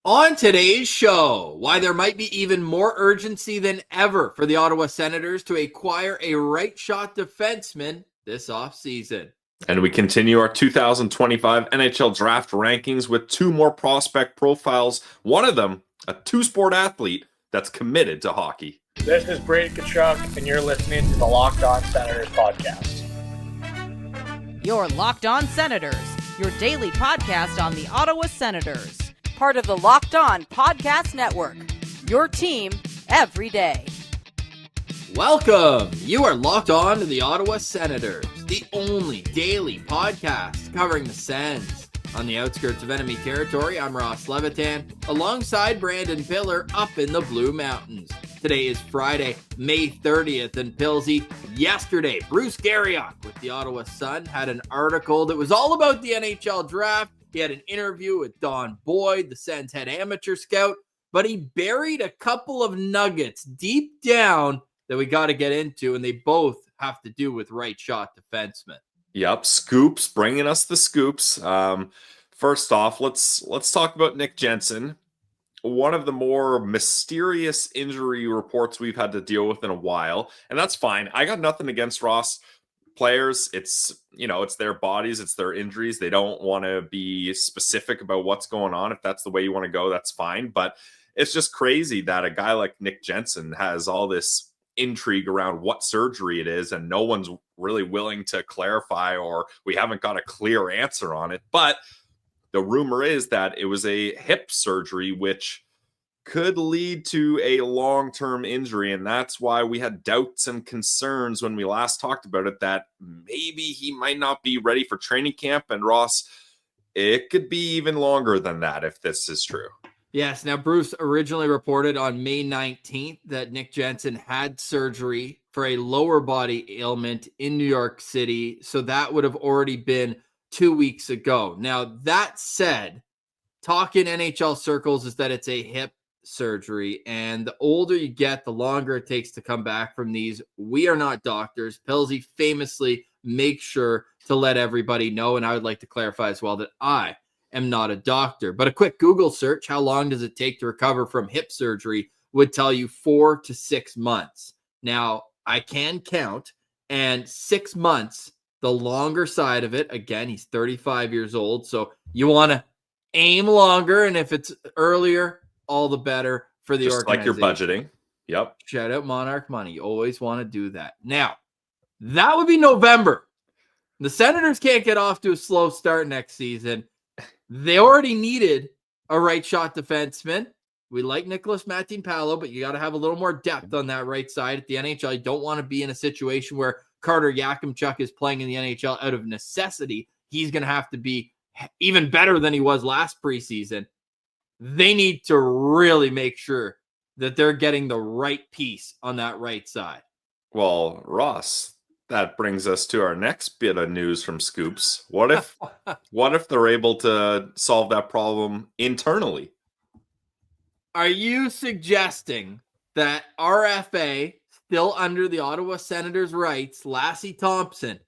On today's show, why there might be even more urgency than ever for the Ottawa Senators to acquire a right-shot defenseman this offseason. And we continue our 2025 NHL Draft rankings with two more prospect profiles. One of them, a two-sport athlete that's committed to hockey. This is Brady Tkachuk, and you're listening to the Locked On Senators podcast. Your Locked On Senators, your daily podcast on the Ottawa Senators. Part of the Locked On Podcast Network, your team every day. Welcome! You are locked on to the Ottawa Senators, the only daily podcast covering the Sens. On the outskirts of enemy territory, I'm Ross Levitan, alongside Brandon Piller up in the Blue Mountains. Today is Friday, May 30th, and Pillsy, yesterday, Bruce Garrioch with the Ottawa Sun had an article that was all about the NHL Draft. He had an interview with Don Boyd, the Sens head amateur scout, but he buried a couple of nuggets deep down that we got to get into, and they both have to do with right shot defensemen. Yep, scoops, bringing us the scoops. First off, let's talk about Nick Jensen. One of the more mysterious injury reports we've had to deal with in a while, and that's fine. I got nothing against Ross. Players, it's their bodies, it's their injuries. They don't want to be specific about what's going on. If that's the way you want to go, that's fine. But it's just crazy that a guy like Nick Jensen has all this intrigue around what surgery it is, and no one's really willing to clarify, or we haven't got a clear answer on it. But the rumor is that it was a hip surgery, which could lead to a long-term injury, and that's why we had doubts and concerns when we last talked about it, that maybe he might not be ready for training camp. And Ross, it could be even longer than that if this is true. Yes. Now, Bruce originally reported on May 19th that Nick Jensen had surgery for a lower body ailment in New York City. So that would have already been 2 weeks ago. Now, that said, talk in NHL circles is that it's a hip surgery, and the older you get, the longer it takes to come back from these. We are not doctors. Pillsy famously makes sure to let everybody know, and I would like to clarify as well that I am not a doctor. But a quick Google search, how long does it take to recover from hip surgery, would tell you 4 to 6 months. Now, I can count, and 6 months, the longer side of it, again, he's 35 years old, so you want to aim longer, and if it's earlier, all the better for the just organization. Like you're budgeting. Yep. Shout out Monarch Money. You always want to do that. Now, that would be November. The Senators can't get off to a slow start next season. They already needed a right shot defenseman. We like Nicholas Matin-Palo, but you got to have a little more depth on that right side at the NHL. You don't want to be in a situation where Carter Yakimchuk is playing in the NHL out of necessity. He's going to have to be even better than he was last preseason. They need to really make sure that they're getting the right piece on that right side. Well, Ross, that brings us to our next bit of news from Scoops. What if they're able to solve that problem internally? Are you suggesting that RFA, still under the Ottawa Senators' rights, Lassi Thomson,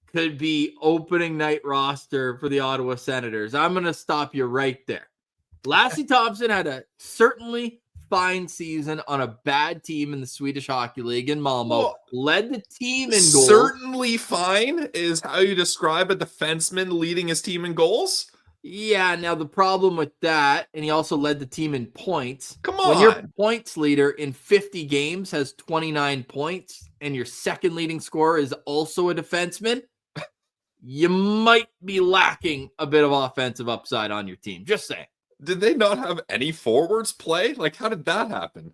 could be opening night roster for the Ottawa Senators? I'm going to stop you right there. Lassi Thomson had a certainly fine season on a bad team in the Swedish Hockey League in Malmo. Led the team in goals. Certainly fine is how you describe a defenseman leading his team in goals? Yeah, now the problem with that, and he also led the team in points. Come on. When your points leader in 50 games has 29 points and your second leading scorer is also a defenseman, you might be lacking a bit of offensive upside on your team. Just saying. Did they not have any forwards play? Like, how did that happen?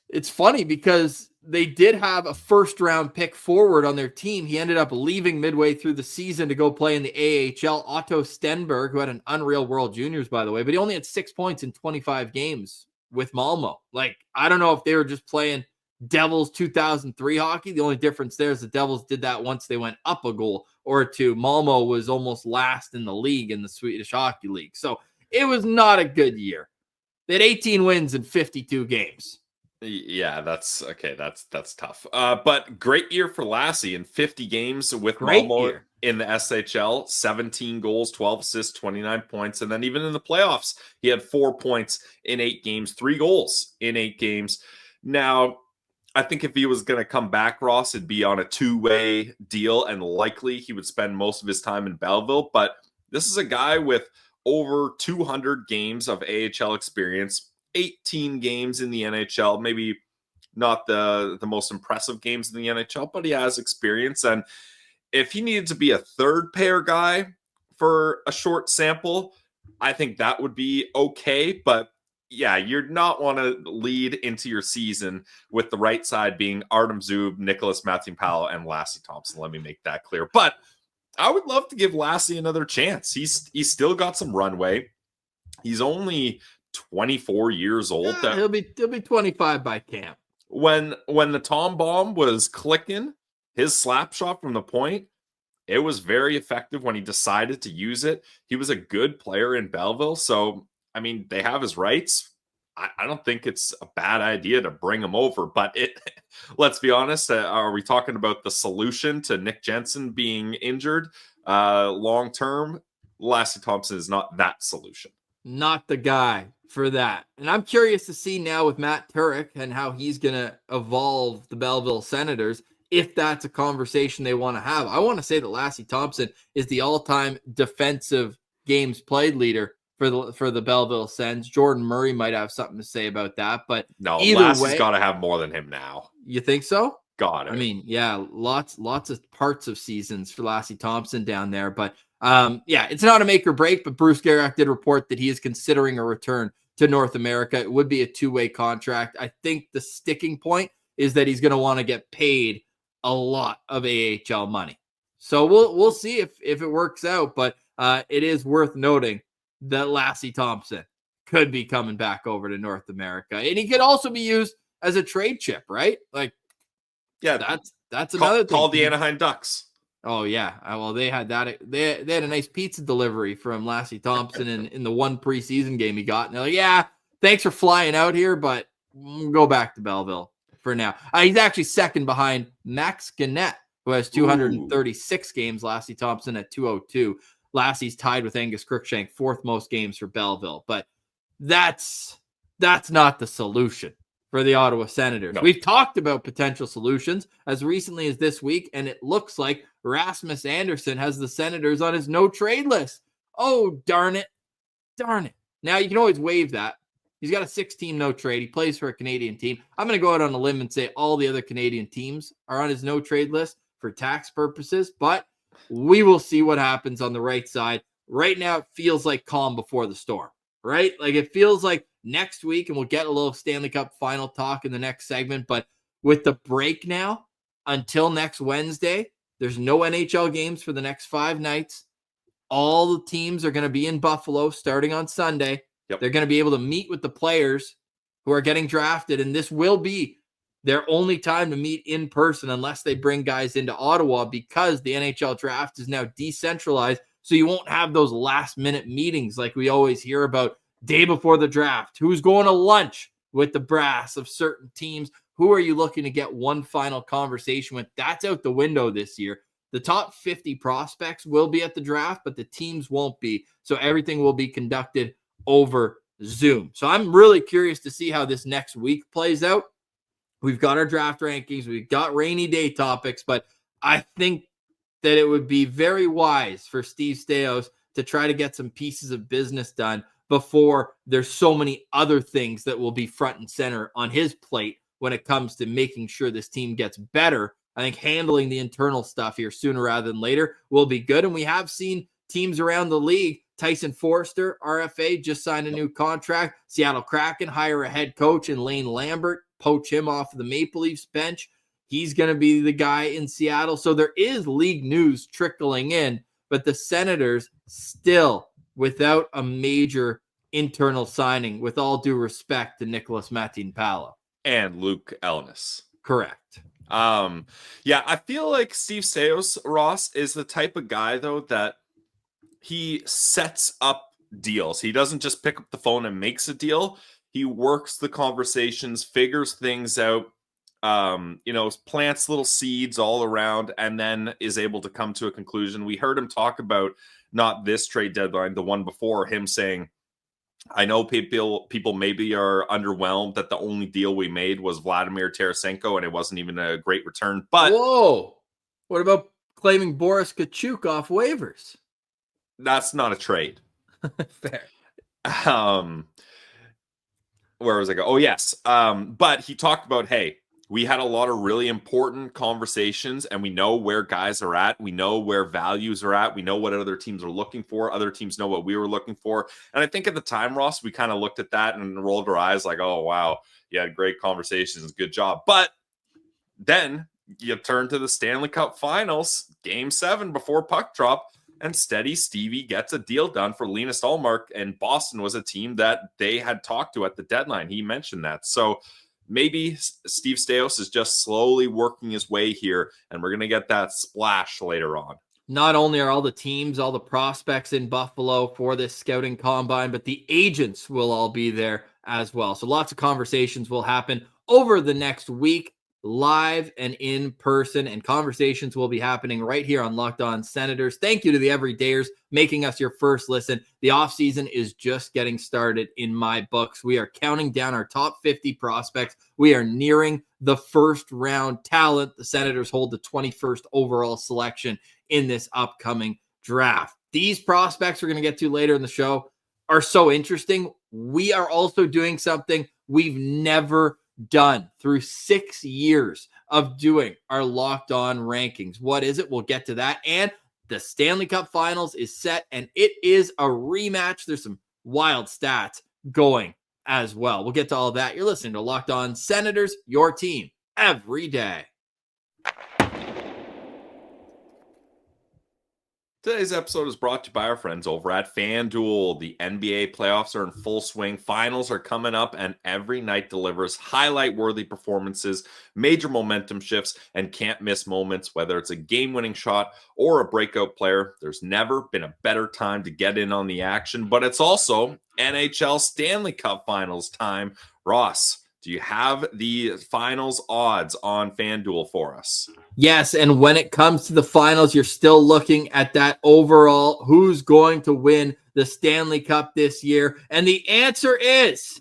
It's funny because they did have a first-round pick forward on their team. He ended up leaving midway through the season to go play in the AHL. Otto Stenberg, who had an unreal World Juniors, by the way, but he only had 6 points in 25 games with Malmo. Like, I don't know if they were just playing Devils 2003 hockey. The only difference there is the Devils did that once they went up a goal or two. Malmo was almost last in the league in the Swedish Hockey League. So it was not a good year. They had 18 wins in 52 games. Yeah, that's tough. But great year for Lassi in 50 games with Malmo. in the SHL, 17 goals, 12 assists, 29 points. And then even in the playoffs, he had 4 points in 8 games, 3 goals in 8 games. Now, I think if he was going to come back, Ross, it'd be on a two-way deal, and likely he would spend most of his time in Belleville. But this is a guy with over 200 games of AHL experience, 18 games in the NHL, maybe not the most impressive games in the NHL, but he has experience. And if he needed to be a third pair guy for a short sample, I think that would be okay. But yeah, you're not want to lead into your season with the right side being Artem Zub, Nicholas Matthew-Palo, and Lassi Thomson. Let me make that clear. But I would love to give Lassi another chance. He's still got some runway. He's only 24 years old. Yeah, he'll be 25 by camp. When the Tom bomb was clicking, his slap shot from the point, it was very effective when he decided to use it. He was a good player in Belleville. So, I mean, they have his rights. I don't think it's a bad idea to bring him over. But let's be honest, are we talking about the solution to Nick Jensen being injured long term? Lassi Thomson is not that solution. Not the guy for that. And I'm curious to see now with Matt Turek and how he's going to evolve the Belleville Senators, if that's a conversation they want to have. I want to say that Lassi Thomson is the all-time defensive games played leader for the Belleville Sens. Jordan Murray might have something to say about that, but no, either Lassi's way, got to have more than him now. You think so? Got it. I mean, yeah, lots of parts of seasons for Lassi Thomson down there, but yeah, it's not a make or break. But Bruce Garrioch did report that he is considering a return to North America. It would be a two-way contract. I think the sticking point is that he's going to want to get paid a lot of AHL money. So we'll see if it works out. But it is worth noting that Lassi Thomson could be coming back over to North America, and he could also be used as a trade chip, right? Like, yeah, that's another thing. Called the Anaheim Ducks. Oh yeah, well they had that. They had a nice pizza delivery from Lassi Thomson in the one preseason game he got, and they're like, yeah, thanks for flying out here, but we'll go back to Belleville for now. He's actually second behind Max Gannett, who has 236 games. Lassi Thomson at 202. Lassi's tied with Angus Crookshank, fourth most games for Belleville, but that's not the solution for the Ottawa Senators. No. We've talked about potential solutions as recently as this week, and it looks like Rasmus Andersson has the Senators on his no-trade list. Oh, darn it. Darn it. Now, you can always waive that. He's got a 6-team no-trade. He plays for a Canadian team. I'm going to go out on a limb and say all the other Canadian teams are on his no-trade list for tax purposes, but we will see what happens on the right side. Right now, it feels like calm before the storm, right? Like, it feels like next week, and we'll get a little Stanley Cup final talk in the next segment, but with the break now until next Wednesday, there's no NHL games for the next 5 nights. All the teams are going to be in Buffalo starting on Sunday. Yep. They're going to be able to meet with the players who are getting drafted, and this will be their only time to meet in person unless they bring guys into Ottawa, because the NHL draft is now decentralized, so you won't have those last-minute meetings like we always hear about day before the draft. Who's going to lunch with the brass of certain teams? Who are you looking to get one final conversation with? That's out the window this year. The top 50 prospects will be at the draft, but the teams won't be. So everything will be conducted over Zoom. So I'm really curious to see how this next week plays out. We've got our draft rankings. We've got rainy day topics, but I think that it would be very wise for Steve Staios to try to get some pieces of business done before there's so many other things that will be front and center on his plate when it comes to making sure this team gets better. I think handling the internal stuff here sooner rather than later will be good. And we have seen teams around the league. Tyson Forster, RFA, just signed a new contract. Seattle Kraken hire a head coach in Lane Lambert, poach him off of the Maple Leafs bench. He's going to be the guy in Seattle. So there is league news trickling in, but the Senators still without a major internal signing, with all due respect to Nicholas Matthew-Palo. And Luke Ellis. Correct. Yeah, I feel like Steve Staios, Ross, is the type of guy, though, that he sets up deals. He doesn't just pick up the phone and makes a deal. He works the conversations, figures things out, plants little seeds all around and then is able to come to a conclusion. We heard him talk about not this trade deadline, the one before, him saying, I know people maybe are underwhelmed that the only deal we made was Vladimir Tarasenko and it wasn't even a great return. But whoa, what about claiming Boris Kachuk off waivers? That's not a trade. Fair. Where was I go? Oh, yes. But he talked about, hey, we had a lot of really important conversations and we know where guys are at. We know where values are at. We know what other teams are looking for. Other teams know what we were looking for. And I think at the time, Ross, we kind of looked at that and rolled our eyes like, oh, wow, you had great conversations. Good job. But then you turn to the Stanley Cup Finals, Game 7 before puck drop, and Steady Stevie gets a deal done for Linus Ullmark, and Boston was a team that they had talked to at the deadline. He mentioned that. So maybe Steve Stais is just slowly working his way here, and we're going to get that splash later on. Not only are all the teams, all the prospects in Buffalo for this scouting combine, but the agents will all be there as well. So lots of conversations will happen over the next week, live and in person, and conversations will be happening right here on Locked On Senators. Thank you to the everydayers making us your first listen. The offseason is just getting started in my books. We are counting down our top 50 prospects. We are nearing the first round talent. The Senators hold the 21st overall selection in this upcoming draft. These prospects we're going to get to later in the show are so interesting. We are also doing something we've never done through 6 years of doing our Locked On rankings. What is it? We'll get to that. And the Stanley Cup Finals is set, and it is a rematch. There's some wild stats going as well. We'll get to all of that. You're listening to Locked On Senators, your team every day. Today's episode is brought to you by our friends over at FanDuel. The NBA playoffs are in full swing. Finals are coming up, and every night delivers highlight-worthy performances, major momentum shifts, and can't-miss moments. Whether it's a game-winning shot or a breakout player, there's never been a better time to get in on the action. But it's also NHL Stanley Cup Finals time. Ross, do you have the finals odds on FanDuel for us? Yes, and when it comes to the finals, you're still looking at that overall, who's going to win the Stanley Cup this year? And the answer is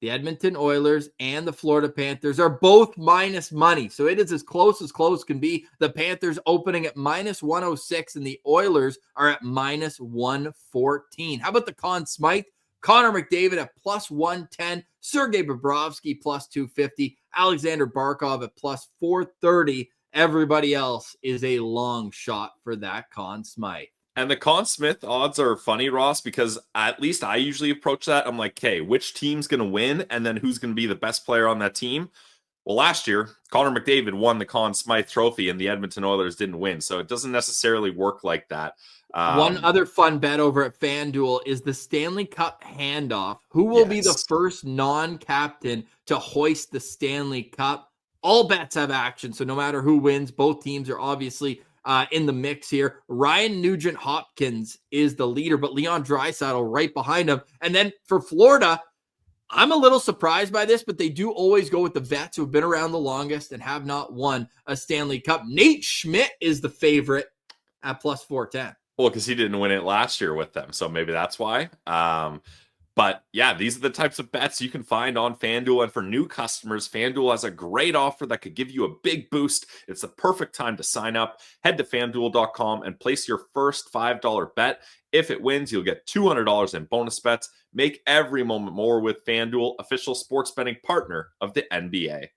the Edmonton Oilers and the Florida Panthers are both minus money. So it is as close can be. The Panthers opening at minus 106 and the Oilers are at minus 114. How about the Conn Smythe? Connor McDavid at plus 110, Sergei Bobrovsky plus 250, Alexander Barkov at plus 430. Everybody else is a long shot for that Conn Smythe. And the Conn Smythe odds are funny, Ross, because at least I usually approach that. I'm like, okay, which team's going to win? And then who's going to be the best player on that team? Well, last year, Connor McDavid won the Conn Smythe trophy and the Edmonton Oilers didn't win. So it doesn't necessarily work like that. One other fun bet over at FanDuel is the Stanley Cup handoff. Who will be the first non-captain to hoist the Stanley Cup? All bets have action, so no matter who wins, both teams are obviously in the mix here. Ryan Nugent-Hopkins is the leader, but Leon Draisaitl right behind him. And then for Florida, I'm a little surprised by this, but they do always go with the vets who have been around the longest and have not won a Stanley Cup. Nate Schmidt is the favorite at plus 410. Well, because he didn't win it last year with them, so maybe that's why. But yeah, these are the types of bets you can find on FanDuel. And for new customers, FanDuel has a great offer that could give you a big boost. It's the perfect time to sign up. Head to FanDuel.com and place your first $5 bet. If it wins, you'll get $200 in bonus bets. Make every moment more with FanDuel, official sports betting partner of the NBA.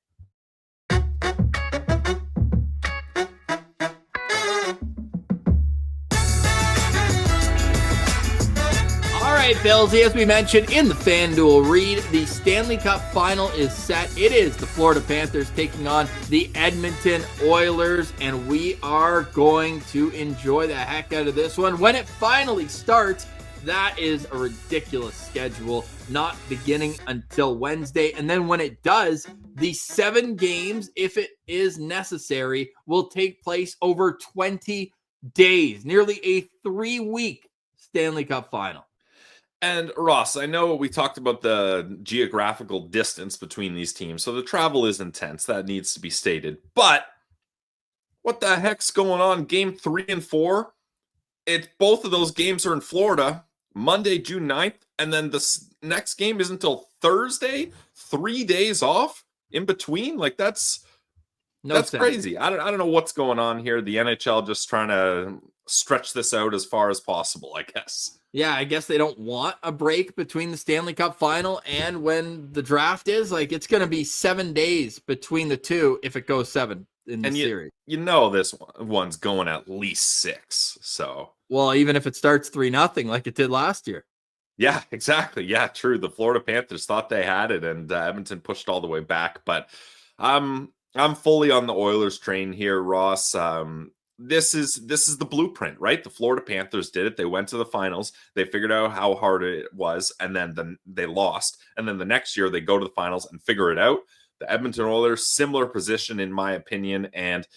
All right, Billsy, as we mentioned in the FanDuel read, the Stanley Cup Final is set. It is the Florida Panthers taking on the Edmonton Oilers, and we are going to enjoy the heck out of this one. When it finally starts, that is a ridiculous schedule, not beginning until Wednesday. And then when it does, the 7 games, if it is necessary, will take place over 20 days, nearly a 3-week Stanley Cup Final. And Ross, I know we talked about the geographical distance between these teams, so the travel is intense. That needs to be stated. But what the heck's going on? Game 3 and 4. Both of those games are in Florida, Monday, June 9th, and then the next game is until Thursday. 3 days off in between. Like that's crazy. I don't know what's going on here. The NHL just trying to stretch this out as far as possible, I guess. Yeah, I guess they don't want a break between the Stanley Cup Final and when the draft is. Like, it's going to be 7 days between the two if it goes 7 in the series. You know this one's going at least 6. So, well, even if it starts 3-0 like it did last year. Yeah, exactly. Yeah, true. The Florida Panthers thought they had it, and Edmonton pushed all the way back. But I'm fully on the Oilers train here, Ross. This is the blueprint, right? The Florida Panthers did it. They went to the finals. They figured out how hard it was, and then they lost. And then the next year they go to the finals and figure it out. The Edmonton Oilers, similar position in my opinion, and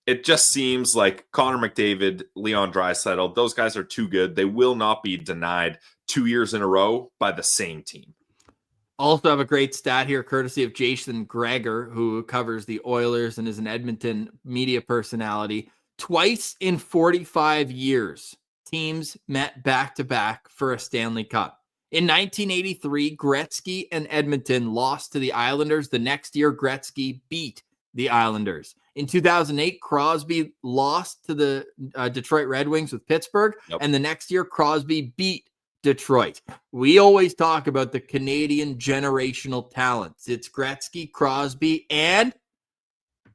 it just seems like Connor McDavid, Leon Draisaitl, those guys are too good. They will not be denied 2 years in a row by the same team. Also have a great stat here, courtesy of Jason Greger, who covers the Oilers and is an Edmonton media personality. Twice in 45 years, teams met back-to-back for a Stanley Cup. In 1983, Gretzky and Edmonton lost to the Islanders. The next year, Gretzky beat the Islanders. In 2008, Crosby lost to the Detroit Red Wings with Pittsburgh. Yep. And the next year, Crosby beat Detroit. We always talk about the Canadian generational talents. It's Gretzky, Crosby, and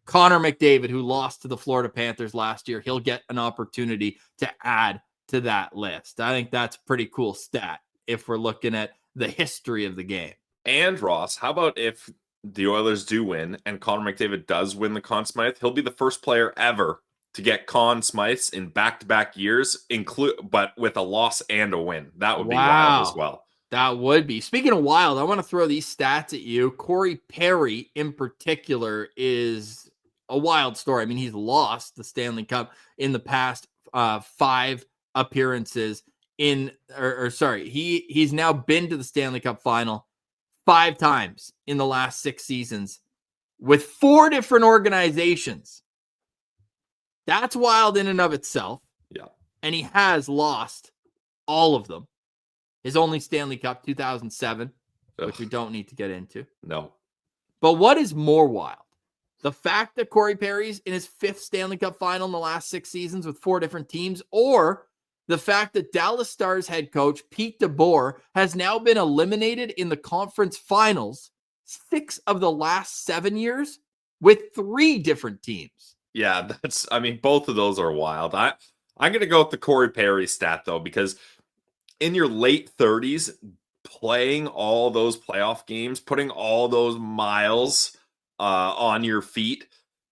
Connor McDavid, who lost to the Florida Panthers last year. He'll get an opportunity to add to that list. I think that's a pretty cool stat if we're looking at the history of the game. And Ross, how about if the Oilers do win and Connor McDavid does win the Conn Smythe? He'll be the first player ever to get Conn Smythes in back-to-back years, but with a loss and a win. That would be wild as well. That would be. Speaking of wild, I want to throw these stats at you. Corey Perry, in particular, is a wild story. I mean, he's lost the Stanley Cup in the past 5 appearances. He's now been to the Stanley Cup Final 5 times in the last 6 seasons with 4 different organizations. That's wild in and of itself. Yeah. And he has lost all of them. His only Stanley Cup, 2007, which we don't need to get into. No. But what is more wild? The fact that Corey Perry's in his 5th Stanley Cup Final in the last 6 seasons with 4 different teams, or the fact that Dallas Stars head coach Pete DeBoer has now been eliminated in the conference finals 6 of the last 7 years with 3 different teams. Yeah, both of those are wild. I'm going to go with the Corey Perry stat, though, because in your late 30s, playing all those playoff games, putting all those miles on your feet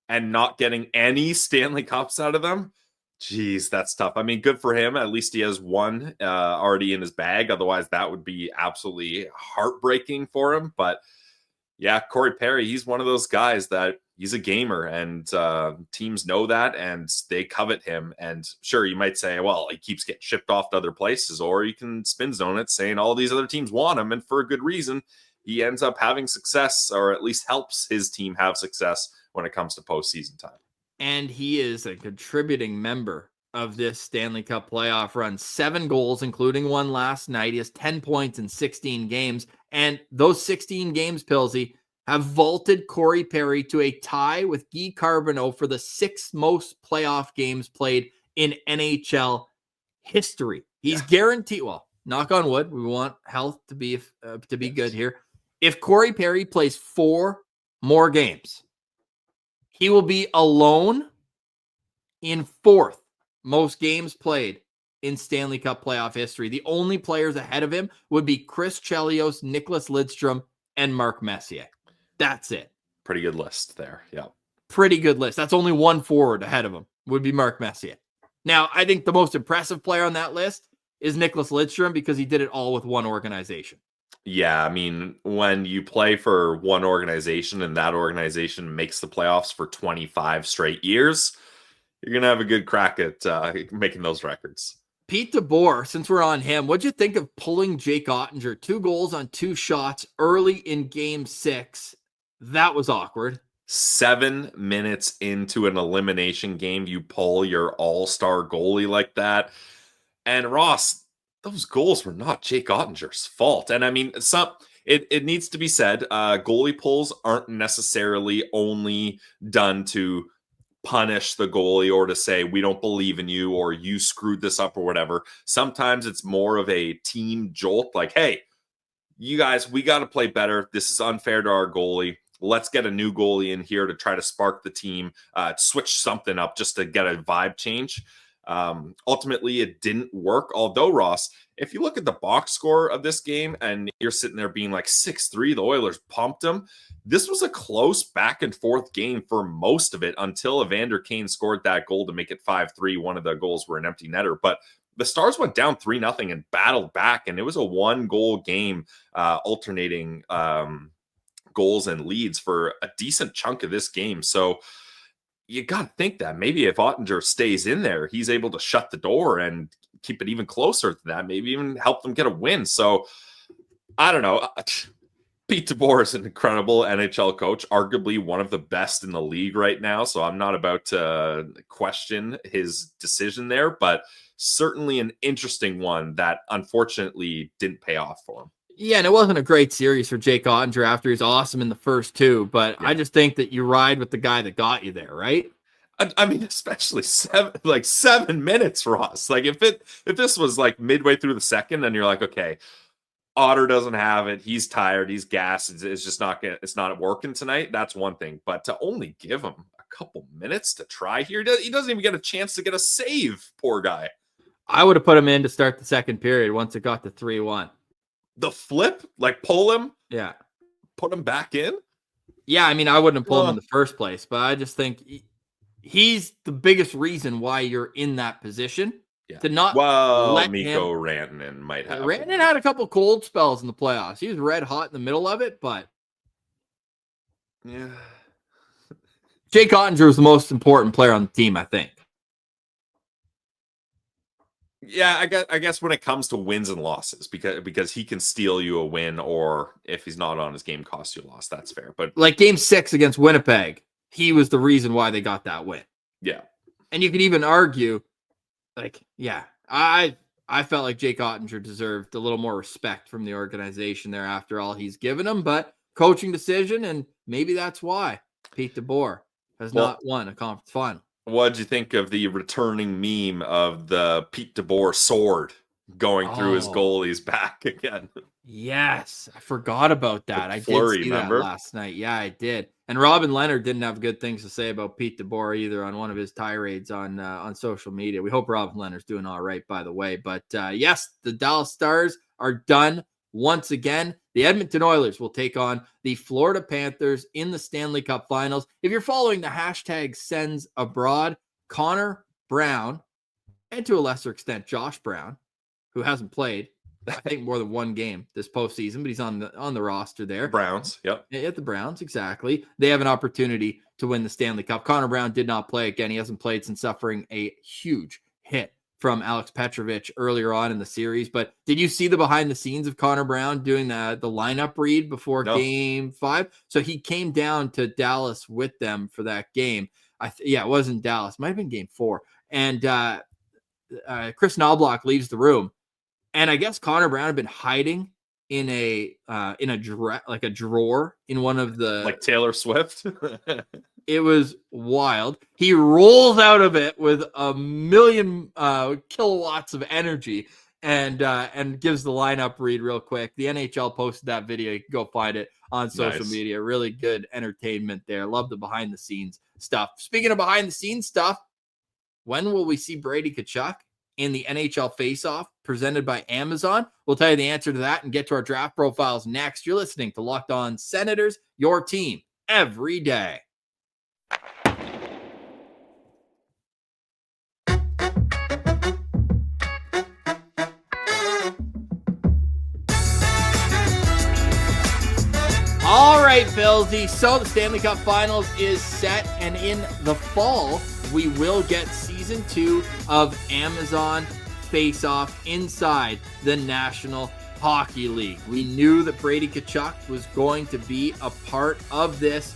and not getting any Stanley Cups out of them, geez, that's tough. I mean, good for him. At least he has one already in his bag. Otherwise, that would be absolutely heartbreaking for him. But yeah, Corey Perry, he's one of those guys that he's a gamer, and teams know that, and they covet him. And sure, you might say, well, he keeps getting shipped off to other places, or you can spin zone it saying all these other teams want him, and for a good reason. He ends up having success, or at least helps his team have success when it comes to postseason time. And he is a contributing member of this Stanley Cup playoff run. 7 goals, including one last night. He has 10 points in 16 games. And those 16 games, Pilsy, have vaulted Corey Perry to a tie with Guy Carbonneau for the 6th most playoff games played in NHL history. He's guaranteed, well, knock on wood, we want health to be good here. If Corey Perry plays 4 more games, he will be alone in 4th most games played in Stanley Cup playoff history. The only players ahead of him would be Chris Chelios, Nicholas Lidstrom, and Mark Messier. That's it. Pretty good list there. Yeah. Pretty good list. That's only one forward ahead of him would be Mark Messier. Now, I think the most impressive player on that list is Nicholas Lidstrom because he did it all with one organization. Yeah, I mean, when you play for one organization and that organization makes the playoffs for 25 straight years, you're going to have a good crack at making those records. Pete DeBoer, since we're on him, what'd you think of pulling Jake Oettinger? 2 goals on 2 shots early in game 6. That was awkward. 7 minutes into an elimination game, you pull your all-star goalie like that. And Ross, those goals were not Jake Ottinger's fault. And I mean, it needs to be said, goalie pulls aren't necessarily only done to punish the goalie or to say we don't believe in you or you screwed this up or whatever. Sometimes it's more of a team jolt, like, hey, you guys, we got to play better. This is unfair to our goalie. Let's get a new goalie in here to try to spark the team, switch something up just to get a vibe change. Ultimately, it didn't work. Although, Ross, if you look at the box score of this game and you're sitting there being like 6-3, the Oilers pumped them. This was a close back and forth game for most of it until Evander Kane scored that goal to make it 5-3. One of the goals were an empty netter, but the Stars went down 3-0 and battled back, and it was a 1-goal game, alternating goals and leads for a decent chunk of this game. So you got to think that maybe if Oettinger stays in there, he's able to shut the door and keep it even closer to that, maybe even help them get a win. So I don't know. Pete DeBoer is an incredible NHL coach, arguably one of the best in the league right now. So I'm not about to question his decision there, but certainly an interesting one that unfortunately didn't pay off for him. Yeah, and it wasn't a great series for Jake Oettinger after he's awesome in the first 2, but yeah. I just think that you ride with the guy that got you there, right? I mean, especially 7 minutes, Ross. Like if this was like midway through the second, and you're like, okay, Otter doesn't have it. He's tired. He's gassed. It's just it's not working tonight. That's one thing. But to only give him a couple minutes to try here, he doesn't even get a chance to get a save. Poor guy. I would have put him in to start the second period once it got to 3-1. The flip, like pull him, yeah, put him back in. Yeah, I mean, I wouldn't have pulled him in the first place, but I just think he's the biggest reason why you're in that position. Yeah. To not let Mikko Rantanen might have. Rantanen had a couple cold spells in the playoffs. He was red hot in the middle of it, but yeah, Jake Oettinger was the most important player on the team, I think. Yeah, I guess when it comes to wins and losses, because he can steal you a win, or if he's not on his game, cost you a loss. That's fair. But like game 6 against Winnipeg, he was the reason why they got that win. Yeah, and you could even argue, like, yeah, I felt like Jake Oettinger deserved a little more respect from the organization there after all he's given him, but coaching decision, and maybe that's why Pete DeBoer has not won a conference final. What'd you think of the returning meme of the Pete DeBoer sword going through his goalie's back again? Yes, I forgot about that. I Flurry, did see remember? that last night. Yeah, I did. And Robin Leonard didn't have good things to say about Pete DeBoer either on one of his tirades on social media. We hope Robin Leonard's doing all right, by the way. But yes, the Dallas Stars are done once again. The Edmonton Oilers will take on the Florida Panthers in the Stanley Cup Finals. If you're following the hashtag Sens Abroad, Connor Brown, and to a lesser extent, Josh Brown, who hasn't played, I think, more than one game this postseason, but he's on the roster there. Browns, yep. At the Browns, exactly. They have an opportunity to win the Stanley Cup. Connor Brown did not play again. He hasn't played since suffering a huge hit from Alex Petrovic earlier on in the series. But did you see the behind the scenes of Connor Brown doing the lineup read before Game 5? So he came down to Dallas with them for that game. It wasn't Dallas. Might have been Game 4. And Chris Knobloch leaves the room. And I guess Connor Brown had been hiding in a drawer in one of the, like Taylor Swift. It was wild. He rolls out of it with a million kilowatts of energy and gives the lineup read real quick. The NHL posted that video. You can go find it on social media. Really good entertainment there. Love the behind the scenes stuff. Speaking of behind the scenes stuff, when will we see Brady Tkachuk in the NHL Face-Off presented by Amazon? We'll tell you the answer to that and get to our draft profiles next. You're listening to Locked On Senators, your team every day. All right, Philsy. So the Stanley Cup Finals is set, and in the fall, we will get Season 2 of Amazon face-off inside the National Hockey League. We knew that Brady Tkachuk was going to be a part of this.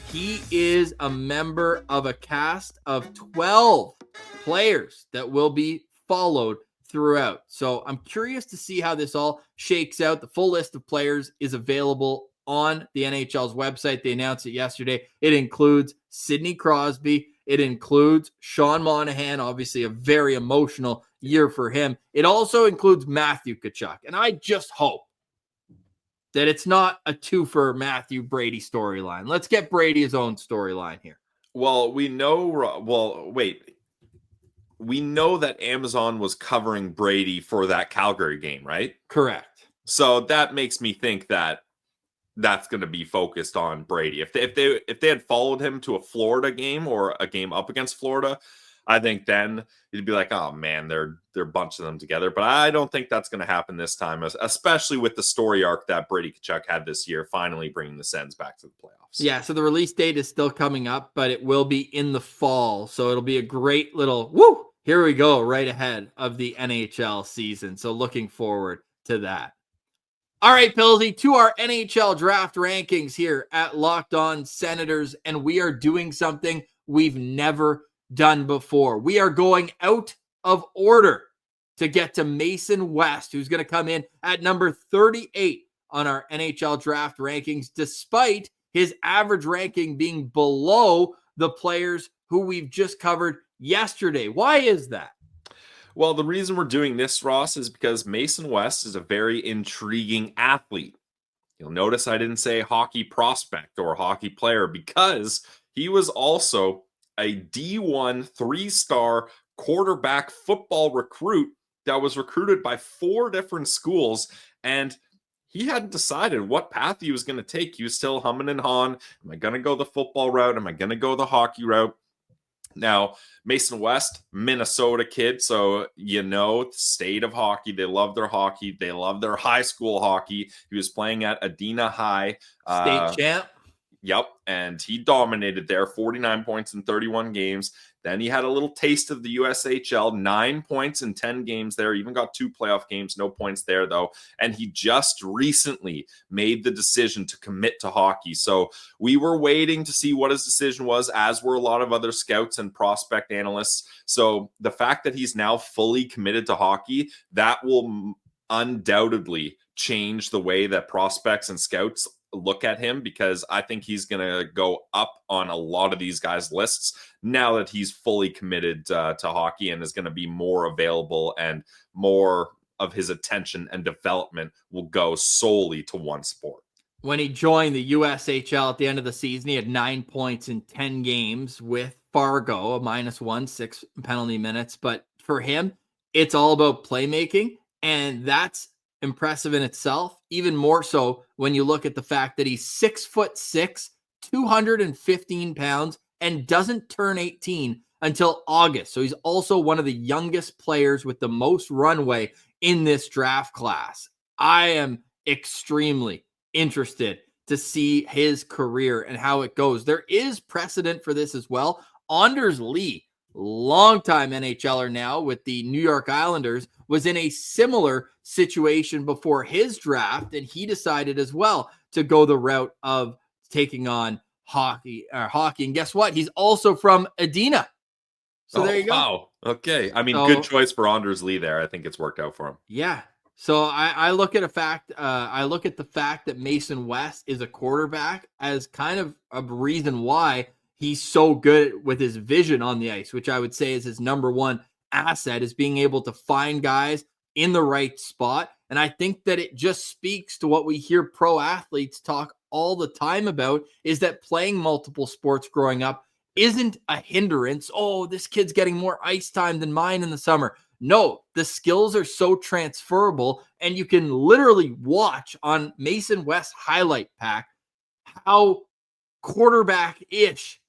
He is a member of a cast of 12 players that will be followed throughout. So I'm curious to see how this all shakes out. The full list of players is available on the NHL's website. They announced it yesterday. It includes Sidney Crosby. It includes Sean Monahan, obviously a very emotional year for him. It also includes Matthew Tkachuk. And I just hope that it's not a two-for Matthew Brady storyline. Let's get Brady his own storyline here. Well, we know that Amazon was covering Brady for that Calgary game, right? Correct. So that makes me think that that's going to be focused on Brady. If they had followed him to a Florida game or a game up against Florida, I think then you'd be like, oh man, they're bunching them together. But I don't think that's going to happen this time, especially with the story arc that Brady Tkachuk had this year, finally bringing the Sens back to the playoffs. Yeah, so the release date is still coming up, but it will be in the fall. So it'll be a great little woo. Here we go, right ahead of the NHL season. So looking forward to that. All right, Pillsy, to our NHL draft rankings here at Locked On Senators, and we are doing something we've never done before. We are going out of order to get to Mason West, who's going to come in at number 38 on our NHL draft rankings, despite his average ranking being below the players who we've just covered yesterday. Why is that? Well, the reason we're doing this, Ross, is because Mason West is a very intriguing athlete. You'll notice I didn't say hockey prospect or hockey player because he was also a D1 3-star quarterback football recruit that was recruited by 4 different schools, and he hadn't decided what path he was going to take. He was still humming and hawing. Am I going to go the football route? Am I going to go the hockey route? Now, Mason West, Minnesota kid, so the state of hockey. They love their hockey. They love their high school hockey. He was playing at Adena High. State champ. Yep, and he dominated there, 49 points in 31 games. Then he had a little taste of the USHL, 9 points in 10 games there, even got 2 playoff games, no points there though. And he just recently made the decision to commit to hockey. So we were waiting to see what his decision was, as were a lot of other scouts and prospect analysts. So the fact that he's now fully committed to hockey, that will undoubtedly change the way that prospects and scouts look at him, because I think he's going to go up on a lot of these guys' lists now that he's fully committed to hockey and is going to be more available, and more of his attention and development will go solely to one sport. When he joined the USHL at the end of the season, he had 9 points in 10 games with Fargo, a -1, 6 penalty minutes. But for him, it's all about playmaking, and that's impressive in itself, even more so when you look at the fact that he's 6'6", 215 pounds, and doesn't turn 18 until August. So he's also one of the youngest players with the most runway in this draft class. I am extremely interested to see his career and how it goes. There is precedent for this as well. Anders Lee, longtime NHLer now with the New York Islanders, was in a similar situation before his draft, and he decided as well to go the route of taking on hockey. And guess what? He's also from Adena. So there you go. Wow. Okay. I mean, good choice for Anders Lee there. I think it's worked out for him. Yeah. So I look at the fact that Mason West is a quarterback as kind of a reason why he's so good with his vision on the ice, which I would say is his number one asset, is being able to find guys in the right spot. And I think that it just speaks to what we hear pro athletes talk all the time about, is that playing multiple sports growing up isn't a hindrance. Oh, this kid's getting more ice time than mine in the summer. No, the skills are so transferable, and you can literally watch on Mason West's highlight pack how quarterback-ish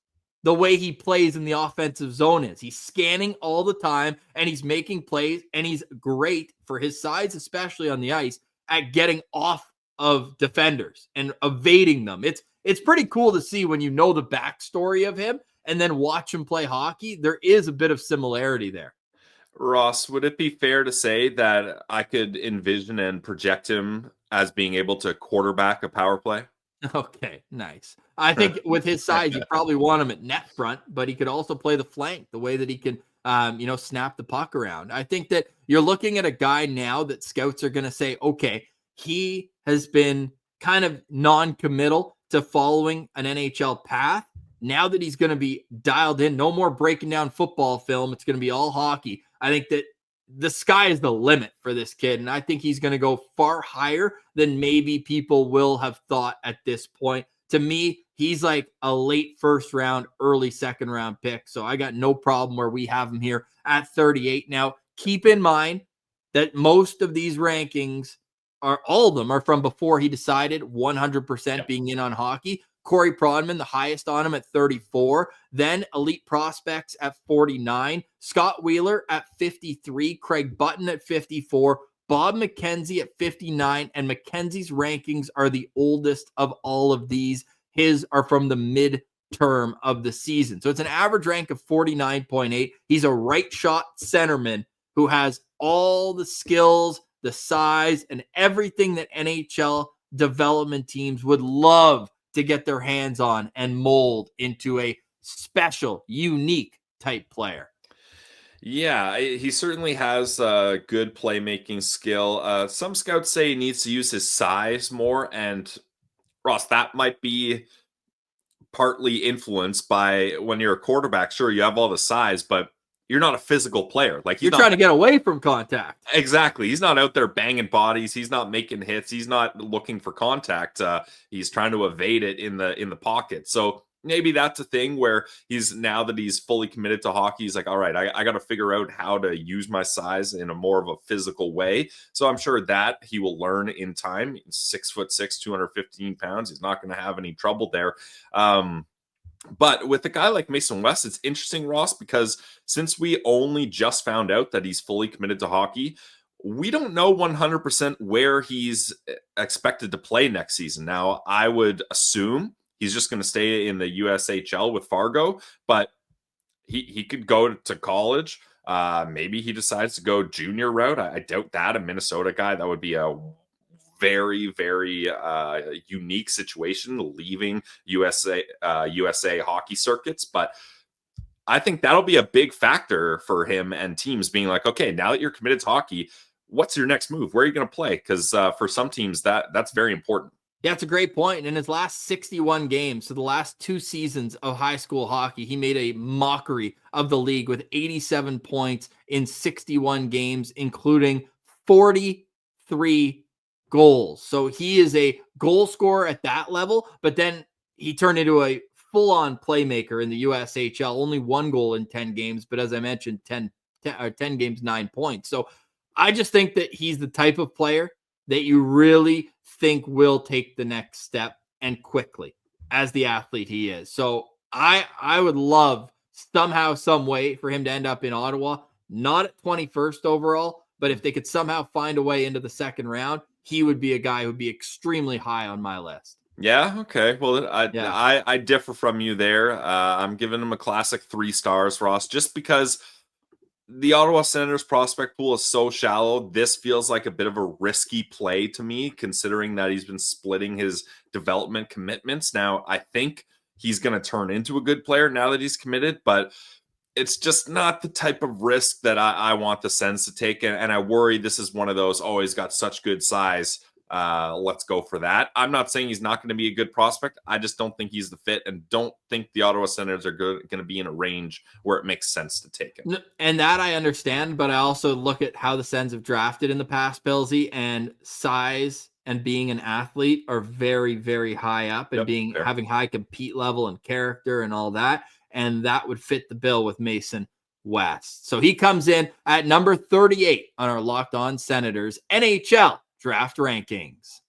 the way he plays in the offensive zone is. He's scanning all the time, and he's making plays, and he's great for his size, especially on the ice, at getting off of defenders and evading them. It's pretty cool to see when you know the backstory of him and then watch him play hockey. There is a bit of similarity there. Ross, would it be fair to say that I could envision and project him as being able to quarterback a power play? Okay, nice. I think with his size, you probably want him at net front, but he could also play the flank the way that he can, snap the puck around. I think that you're looking at a guy now that scouts are going to say, okay, he has been kind of non-committal to following an NHL path. Now that he's going to be dialed in, no more breaking down football film. It's going to be all hockey. I think that the sky is the limit for this kid. And I think he's going to go far higher than maybe people will have thought at this point. To me, he's like a late first round, early second round pick. So I got no problem where we have him here at 38. Now, keep in mind that most of these rankings all of them are from before he decided 100% being in on hockey. Corey Prodman, the highest on him at 34. Then elite prospects at 49. Scott Wheeler at 53. Craig Button at 54. Bob McKenzie at 59. And McKenzie's rankings are the oldest of all of these. His are from the mid-term of the season. So it's an average rank of 49.8. He's a right shot centerman who has all the skills, the size, and everything that NHL development teams would love to get their hands on and mold into a special, unique type player. Yeah, he certainly has good playmaking skill. Some scouts say he needs to use his size more, and Ross, that might be partly influenced by when you're a quarterback. Sure, you have all the size, but you're not a physical player. Like you're trying to get away from contact. Exactly. He's not out there banging bodies. He's not making hits. He's not looking for contact. He's trying to evade it in the pocket. So maybe that's a thing where now that he's fully committed to hockey, he's like, all right, I got to figure out how to use my size in a more of a physical way. So I'm sure that he will learn in time. 6'6", 215 pounds. He's not going to have any trouble there. But with a guy like Mason West, it's interesting, Ross, because since we only just found out that he's fully committed to hockey, we don't know 100% where he's expected to play next season. Now, I would assume he's just going to stay in the USHL with Fargo, but he could go to college. Maybe he decides to go junior route. I doubt that. A Minnesota guy, that would be a very, very unique situation, leaving USA hockey circuits. But I think that'll be a big factor for him and teams being like, okay, now that you're committed to hockey, what's your next move? Where are you going to play? Because for some teams, that's very important. Yeah, it's a great point. In his last 61 games, so the last 2 seasons of high school hockey, he made a mockery of the league with 87 points in 61 games, including 43 goals. So he is a goal scorer at that level, but then he turned into a full-on playmaker in the USHL. Only 1 goal in 10 games, but as I mentioned, 10 games, 9 points. So I just think that he's the type of player that you really think will take the next step and quickly as the athlete he is. So I would love somehow, some way for him to end up in Ottawa, not at 21st overall, but if they could somehow find a way into the second round, he would be a guy who would be extremely high on my list. Yeah. Okay. Well, I differ from you there. I'm giving him a classic 3 stars, Ross, just because the Ottawa Senators prospect pool is so shallow. This feels like a bit of a risky play to me, considering that he's been splitting his development commitments. Now, I think he's going to turn into a good player now that he's committed, but it's just not the type of risk that I want the Sens to take. And I worry this is one of those, oh, he's got such good size. Let's go for that. I'm not saying he's not going to be a good prospect. I just don't think he's the fit and don't think the Ottawa Senators are going to be in a range where it makes sense to take him. And that I understand, but I also look at how the Sens have drafted in the past, Pilsy, and size and being an athlete are very, very high up and having high compete level and character and all that. And that would fit the bill with Mason West. So he comes in at number 38 on our Locked On Senators NHL Draft rankings.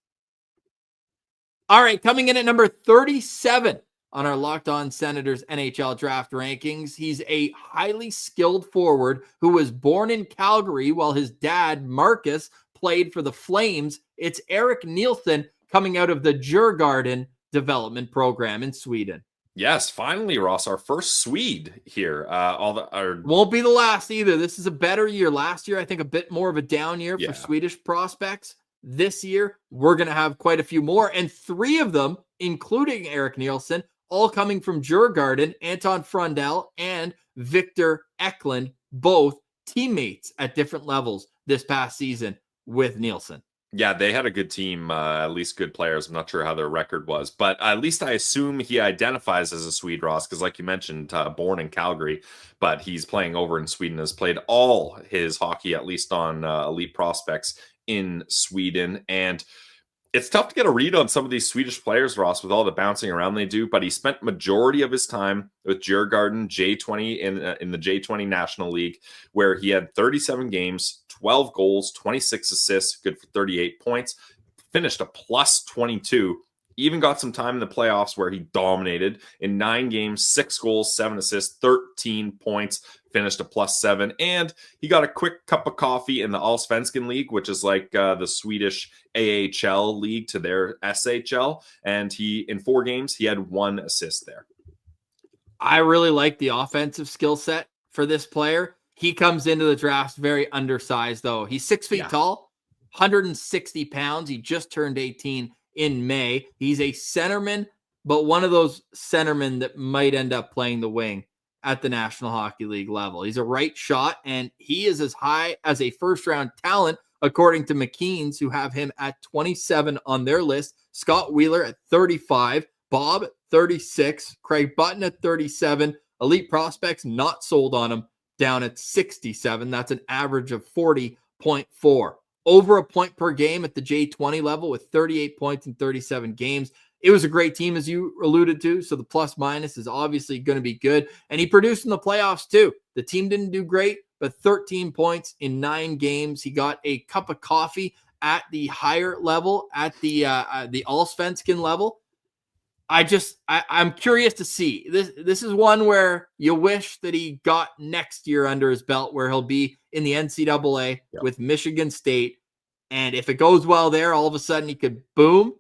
All right, coming in at number 37 on our Locked On Senators NHL Draft rankings. He's a highly skilled forward who was born in Calgary while his dad, Marcus, played for the Flames. It's Eric Nilson coming out of the Djurgården development program in Sweden. Yes, finally, Ross, our first Swede here. Won't be the last either. This is a better year. Last year, I think a bit more of a down year for Yeah. Swedish prospects. This year, we're going to have quite a few more, and 3 of them, including Eric Nilson, all coming from Djurgården, Anton Frundell, and Victor Eklund, both teammates at different levels this past season with Nilson. Yeah, they had a good team, at least good players. I'm not sure how their record was, but at least I assume he identifies as a Swede, Ross, because like you mentioned, born in Calgary, but he's playing over in Sweden, has played all his hockey, at least on elite prospects in Sweden. And it's tough to get a read on some of these Swedish players, Ross, with all the bouncing around they do, but he spent majority of his time with Djurgården J20 in the J20 National League, where he had 37 games, 12 goals, 26 assists, good for 38 points, finished a plus 22, even got some time in the playoffs where he dominated in 9 games, 6 goals, 7 assists, 13 points, finished a plus 7, and he got a quick cup of coffee in the Allsvenskan League, which is like the Swedish AHL league to their SHL, and he, in 4 games, he had 1 assist there. I really like the offensive skill set for this player. He comes into the draft very undersized, though. He's 6 feet tall, 160 pounds. He just turned 18 in May. He's a centerman, but one of those centermen that might end up playing the wing at the National Hockey League level. He's a right shot, and he is as high as a first-round talent, according to McKean's, who have him at 27 on their list. Scott Wheeler at 35, Bob 36, Craig Button at 37. Elite Prospects not sold on him, down at 67. That's an average of 40.4. Over a point per game at the J20 level with 38 points in 37 games. It was a great team, as you alluded to, so the plus minus is obviously going to be good. And he produced in the playoffs, too. The team didn't do great, but 13 points in 9 games. He got a cup of coffee at the higher level, at the Allsvenskan level. I'm curious to see. This is one where you wish that he got next year under his belt, where he'll be in the NCAA with Michigan State. And if it goes well there, all of a sudden he could boom.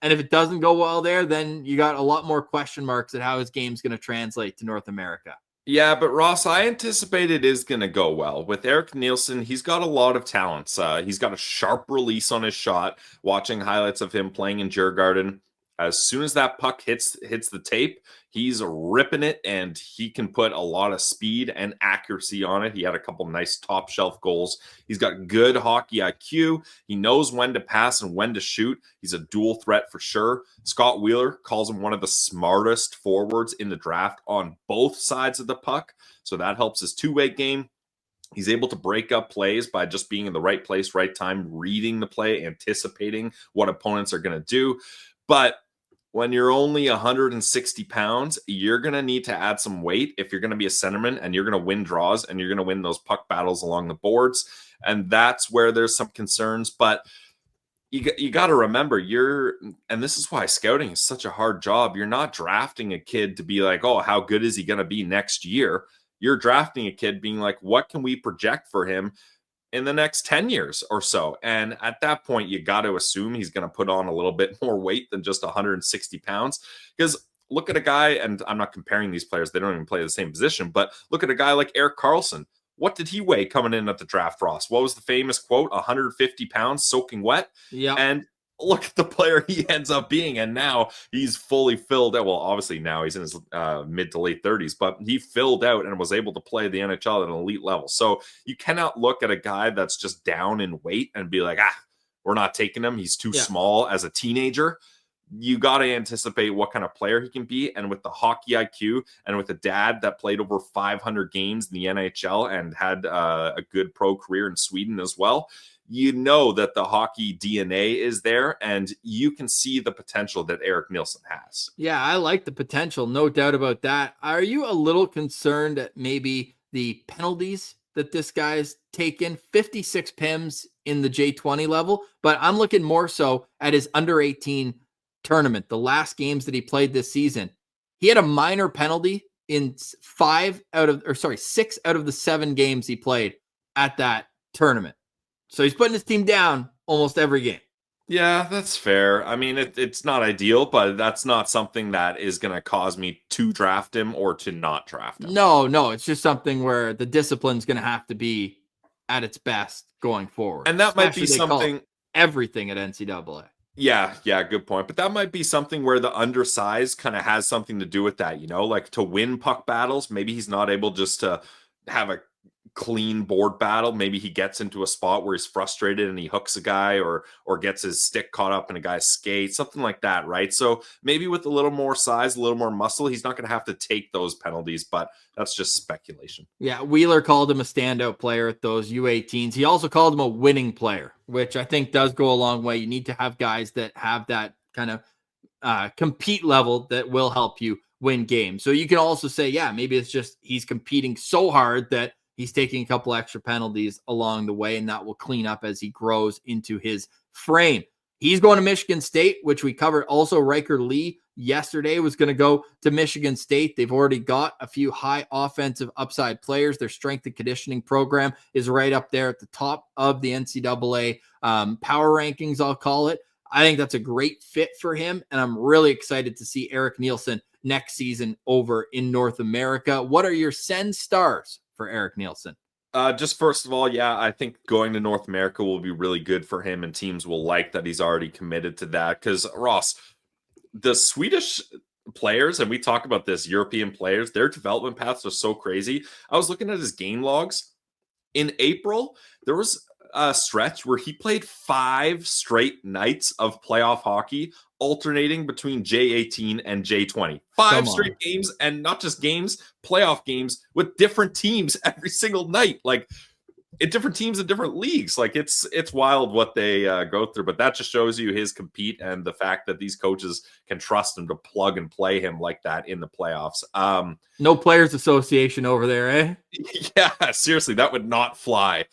And if it doesn't go well there, then you got a lot more question marks at how his game's going to translate to North America. Yeah, but Ross, I anticipate it is going to go well. With Eric Nilson, he's got a lot of talents. He's got a sharp release on his shot. Watching highlights of him playing in Djurgården, as soon as that puck hits the tape, he's ripping it, and he can put a lot of speed and accuracy on it. He had a couple nice top shelf goals. He's got good hockey IQ. He knows when to pass and when to shoot. He's a dual threat for sure. Scott Wheeler calls him one of the smartest forwards in the draft on both sides of the puck. So that helps his two-way game. He's able to break up plays by just being in the right place, right time, reading the play, anticipating what opponents are going to do. But when you're only 160 pounds, you're going to need to add some weight if you're going to be a centerman, and you're going to win draws, and you're going to win those puck battles along the boards. And that's where there's some concerns. But you got to remember, and this is why scouting is such a hard job. You're not drafting a kid to be like, oh, how good is he going to be next year? You're drafting a kid being like, what can we project for him in the next 10 years or so? And at that point, you got to assume he's going to put on a little bit more weight than just 160 pounds. Because look at a guy, and I'm not comparing these players, they don't even play the same position, but look at a guy like Erik Karlsson. What did he weigh coming in at the draft, Ross? What was the famous quote? 150 pounds soaking wet. Yeah. And look at the player he ends up being. And now he's fully filled out. Well, obviously now he's in his mid to late 30s, but he filled out and was able to play the NHL at an elite level. So you cannot look at a guy that's just down in weight and be like, we're not taking him. He's too small as a teenager. You got to anticipate what kind of player he can be. And with the hockey IQ and with a dad that played over 500 games in the NHL and had a good pro career in Sweden as well, you know that the hockey DNA is there, and you can see the potential that Eric Nilson has. Yeah, I like the potential. No doubt about that. Are you a little concerned at maybe the penalties that this guy's taken? 56 PIMs in the J20 level, but I'm looking more so at his under 18 tournament, the last games that he played this season. He had a minor penalty in 6 out of the 7 games he played at that tournament. So he's putting his team down almost every game. Yeah, that's fair. I mean, it's not ideal, but that's not something that is going to cause me to draft him or to not draft him. No, it's just something where the discipline's going to have to be at its best going forward. And that might be Especially they call something. everything at NCAA. Yeah, good point. But that might be something where the undersize kind of has something to do with that, like to win puck battles. Maybe he's not able just to have a clean board battle. Maybe he gets into a spot where he's frustrated and he hooks a guy or gets his stick caught up in a guy's skate, something like that, right? So maybe with a little more size, a little more muscle, he's not going to have to take those penalties, but that's just speculation. Yeah, Wheeler called him a standout player at those U18s. He also called him a winning player, which I think does go a long way. You need to have guys that have that kind of compete level that will help you win games. So you can also say, yeah, maybe it's just he's competing so hard that he's taking a couple extra penalties along the way, and that will clean up as he grows into his frame. He's going to Michigan State, which we covered. Also, Riker Lee yesterday was going to go to Michigan State. They've already got a few high offensive upside players. Their strength and conditioning program is right up there at the top of the NCAA power rankings, I'll call it. I think that's a great fit for him, and I'm really excited to see Eric Nilson next season over in North America. What are your Sens stars for Eric Nilson? Just first of all, yeah, I think going to North America will be really good for him, and teams will like that he's already committed to that. Because Ross, the Swedish players, and we talk about this, European players, their development paths are so crazy. I was looking at his game logs. In April, there was a stretch where he played 5 straight nights of playoff hockey, alternating between J18 and J20. 5 straight games, and not just games, playoff games with different teams every single night. Like, different teams in different leagues. Like, it's wild what they go through, but that just shows you his compete and the fact that these coaches can trust him to plug and play him like that in the playoffs. No players association over there, eh? Yeah, seriously, that would not fly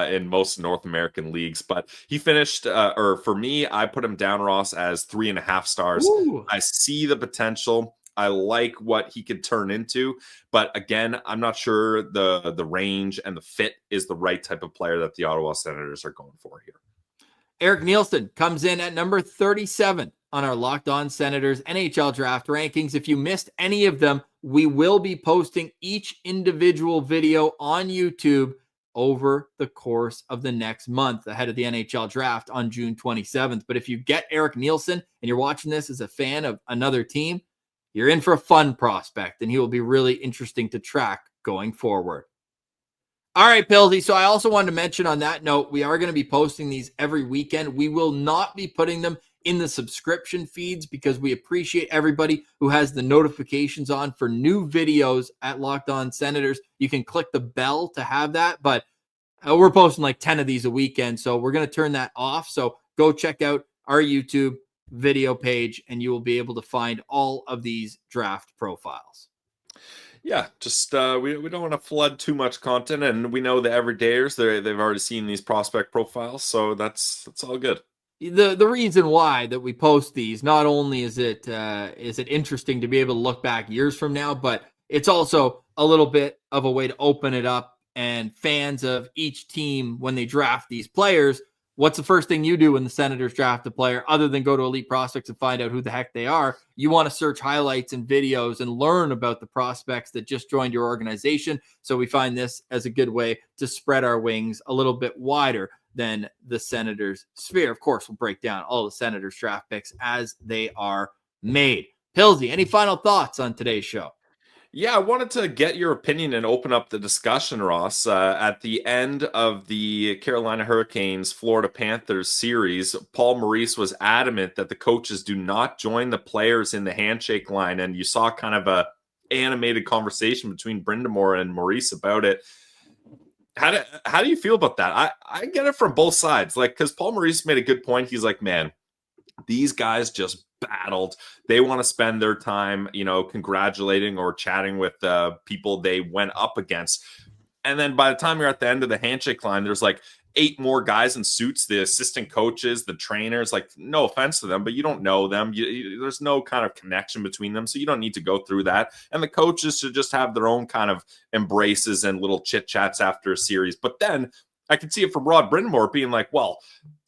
in most North American leagues. But he finished, or for me, I put him down, Ross, as 3.5 stars. Ooh. I see the potential. I like what he could turn into, but again, I'm not sure the range and the fit is the right type of player that the Ottawa Senators are going for here. Eric Nilson comes in at number 37 on our Locked On Senators NHL Draft rankings. If you missed any of them, we will be posting each individual video on YouTube over the course of the next month ahead of the NHL Draft on June 27th. But if you get Eric Nilson and you're watching this as a fan of another team, you're in for a fun prospect, and he will be really interesting to track going forward. All right, Pilsy. So I also wanted to mention on that note, we are going to be posting these every weekend. We will not be putting them in the subscription feeds because we appreciate everybody who has the notifications on for new videos at Locked On Senators. You can click the bell to have that, but we're posting like 10 of these a weekend, so we're going to turn that off. So go check out our YouTube video page and you will be able to find all of these draft profiles. Yeah, just we don't want to flood too much content, and we know the everydayers, they've already seen these prospect profiles, so that's all good. The reason why that we post these, not only is it interesting to be able to look back years from now, but it's also a little bit of a way to open it up, and fans of each team, when they draft these players, what's the first thing you do when the Senators draft a player other than go to Elite Prospects and find out who the heck they are? You want to search highlights and videos and learn about the prospects that just joined your organization. So we find this as a good way to spread our wings a little bit wider than the Senators sphere. Of course, we'll break down all the Senators draft picks as they are made. Pilsy, any final thoughts on today's show? Yeah, I wanted to get your opinion and open up the discussion, Ross. At the end of the Carolina Hurricanes Florida Panthers series, Paul Maurice was adamant that the coaches do not join the players in the handshake line, and you saw kind of a animated conversation between Brindamore and Maurice about it. How do you feel about that? I get it from both sides, like, because Paul Maurice made a good point. He's like, man, these guys just battled. They want to spend their time, congratulating or chatting with people they went up against. And then by the time you're at the end of the handshake line, there's like 8 more guys in suits, the assistant coaches, the trainers. Like, no offense to them, but you don't know them. There's no kind of connection between them, so you don't need to go through that. And the coaches should just have their own kind of embraces and little chit chats after a series. But then I can see it from Rod Brindamore being like, well,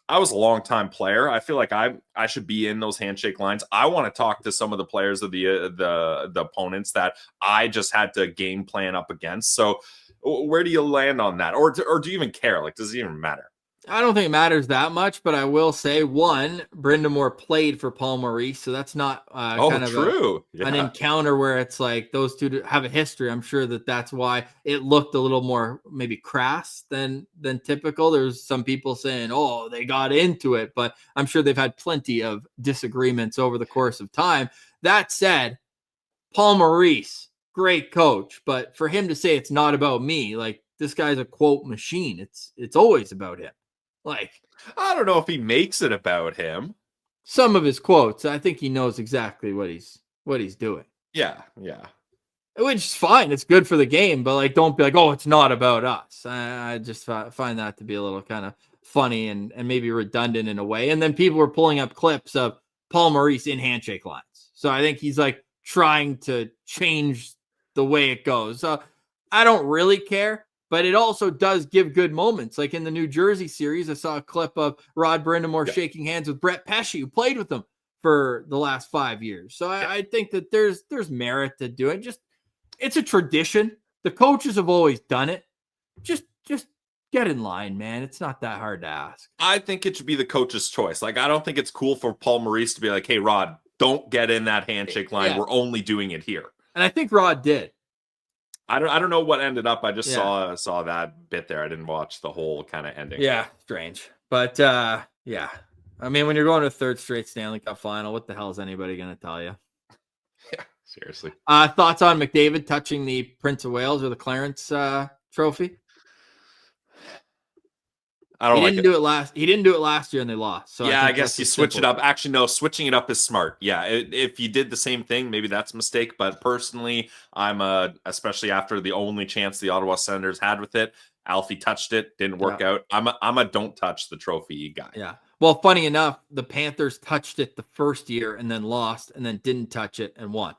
I was a longtime player. I feel like I should be in those handshake lines. I want to talk to some of the players of the opponents that I just had to game plan up against. So where do you land on that? Or do you even care? Like, does it even matter? I don't think it matters that much, but I will say, one, Brind'Amour played for Paul Maurice, so that's not kind of an encounter where it's like those two have a history. I'm sure that's why it looked a little more maybe crass than typical. There's some people saying, oh, they got into it, but I'm sure they've had plenty of disagreements over the course of time. That said, Paul Maurice, great coach, but for him to say it's not about me, like this guy's a quote machine. It's always about him. Like, I don't know if he makes it about him. Some of his quotes, I think he knows exactly what he's doing. Yeah. Which is fine. It's good for the game, but like, don't be like, oh, it's not about us. I just find that to be a little kind of funny and maybe redundant in a way. And then people were pulling up clips of Paul Maurice in handshake lines. So I think he's like trying to change the way it goes. So I don't really care. But it also does give good moments. Like in the New Jersey series, I saw a clip of Rod Brind'Amour shaking hands with Brett Pesce, who played with him for the last 5 years. So I think that there's merit to do it. Just it's a tradition. The coaches have always done it. Just get in line, man. It's not that hard to ask. I think it should be the coach's choice. Like, I don't think it's cool for Paul Maurice to be like, hey, Rod, don't get in that handshake line. Yeah. We're only doing it here. And I think Rod did. I don't know what ended up. I just saw that bit there. I didn't watch the whole kind of ending. Yeah, strange. But yeah. I mean, when you're going to a third straight Stanley Cup final, what the hell is anybody going to tell you? Yeah, seriously. Thoughts on McDavid touching the Prince of Wales or the Clarence trophy? He didn't do it last year and they lost. So yeah, I guess you switch it up. Actually, no, switching it up is smart. Yeah, if you did the same thing, maybe that's a mistake. But personally, I'm especially after the only chance the Ottawa Senators had with it, Alfie touched it, didn't work out. I'm a don't touch the trophy guy. Yeah. Well, funny enough, the Panthers touched it the first year and then lost and then didn't touch it and won.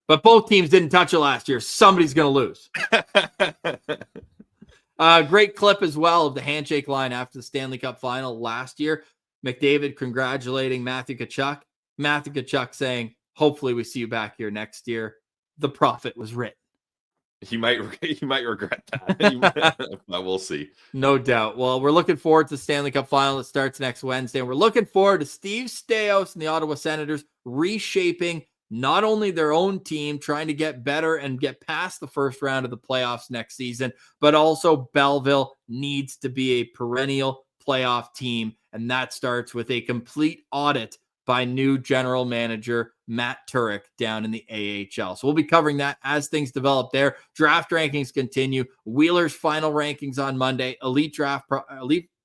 But both teams didn't touch it last year. Somebody's going to lose. Great clip as well of the handshake line after the Stanley Cup final last year. McDavid congratulating Matthew Tkachuk. Matthew Tkachuk saying, hopefully we see you back here next year. The profit was written. He might regret that, but we'll see. No doubt. Well, we're looking forward to the Stanley Cup final that starts next Wednesday. And we're looking forward to Steve Staios and the Ottawa Senators reshaping not only their own team, trying to get better and get past the first round of the playoffs next season, but also Belleville needs to be a perennial playoff team. And that starts with a complete audit by new general manager Matt Turek down in the AHL. So we'll be covering that as things develop there. Draft rankings continue. Wheeler's final rankings on Monday. Elite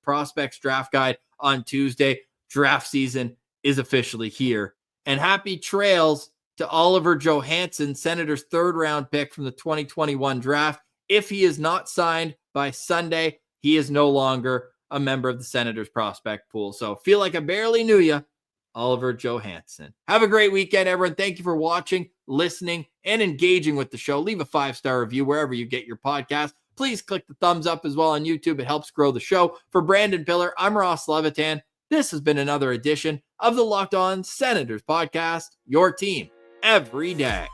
Prospects Draft Guide on Tuesday. Draft season is officially here. And happy trails to Oliver Johansson, Senators' third-round pick from the 2021 draft. If he is not signed by Sunday, he is no longer a member of the Senators' prospect pool. So feel like I barely knew you, Oliver Johansson. Have a great weekend, everyone. Thank you for watching, listening, and engaging with the show. Leave a 5-star review wherever you get your podcast. Please click the thumbs up as well on YouTube. It helps grow the show. For Brandon Piller, I'm Ross Levitan. This has been another edition of the Locked On Senators podcast, your team every day.